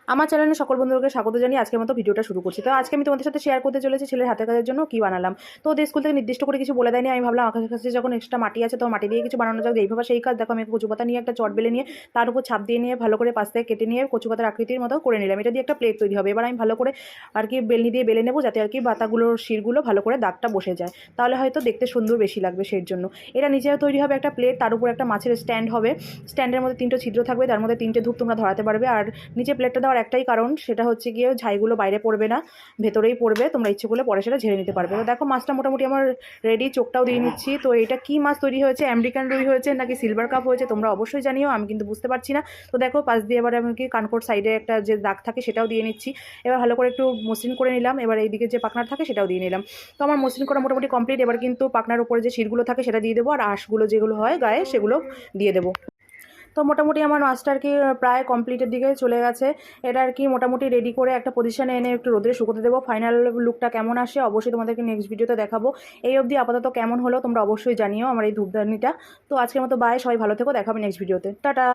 আমার চ্যানেলে সকল বন্ধুদেরকে স্বাগত জানিয়ে আজকের মতো ভিডিওটা শুরু করছি। তো আজকে আমি তোমাদের সাথে শেয়ার করতে চলেছি ছেলের হাতের কাজের জন্য কি বানালাম। তো ওদের স্কুল থেকে নির্দিষ্ট করে কিছু বলে দেয়নি। আমি ভাবলাম আমার কাছে যখন এক্সট্রা মাটি আছে তো মাটি দিয়ে কিছু বানানো যাক, এইভাবে সেই কাজ। দেখো আমি কচু পাতা নিয়ে একটা চট বেলে নিয়ে তার উপর ছাপ দিয়ে নিয়ে ভালো করে পাশ থেকে কেটে নিয়ে কচু পাতার আকৃতির মতো করে নিলাম। এটা দিয়ে একটা প্লেট তৈরি হবে। এবার আমি ভালো করে আর কি বেলনি দিয়ে বেলে নেবো, যাতে আর কি পাতাগুলোর শিরগুলো ভালো করে দাগটা বসে যায়, তাহলে হয়তো দেখতে সুন্দর বেশি লাগবে। সেই জন্য এটা নিচেও তৈরি হবে একটা প্লেট, তার উপর একটা মাছের স্ট্যান্ড হবে। স্ট্যান্ডের মধ্যে 3টে ছিদ্র থাকবে, তার মধ্যে 3টে ধূপ তোমরা ধরাতে পারবে। আর নিচে প্লেটটা দেওয়ার একটাই কারণ, সেটা হচ্ছে গিয়ে ছাইগুলো বাইরে পড়বে না, ভেতরেই পড়বে। তোমরা ইচ্ছে করলে পরে সেটা ঝেড়ে নিতে পারবে। তো দেখো মাছটা মোটামুটি আমার রেডি, চোখটাও দিয়ে নিচ্ছি। তো এটা কি মাছ তৈরি হয়েছে, আমেরিকান রুই হয়েছে নাকি সিলভার কাপ হয়েছে তোমরা অবশ্যই জানিও, আমি কিন্তু বুঝতে পারছি না। তো দেখো পাশ দিয়ে এবার আমি কি কানকোর সাইডে একটা যে দাগ থাকে সেটাও দিয়ে নিচ্ছি। এবার ভালো করে একটু মসৃণ করে নিলাম। এবার এইদিকে যে পাকনার থাকে সেটাও দিয়ে নিলাম। তো আমার মসৃণ করা মোটামুটি কমপ্লিট। এবার কিন্তু পাকনার উপরে যে শিরগুলো থাকে সেটা দিয়ে দেবো, আর আঁশগুলো যেগুলো হয় গায়ে সেগুলো দিয়ে দেবো। তো মোটামুটি আমার মাছটা আর কি প্রায় কমপ্লিটের দিকে চলে গেছে। এটা আর কি মোটামুটি রেডি করে একটা পজিশনে এনে একটু রোদে শুকোতে দেবো। ফাইনাল লুকটা কেমন আসে অবশ্যই তোমাদেরকে নেক্সট ভিডিওতে দেখাবো। এই অবধি আপাতত কেমন হলো তোমরা অবশ্যই জানিও আমার এই ধূপদানিটা। তো আজকের মতো বাই, সবাই ভালো থেকো, দেখাবে নেক্সট ভিডিওতে। টাটা।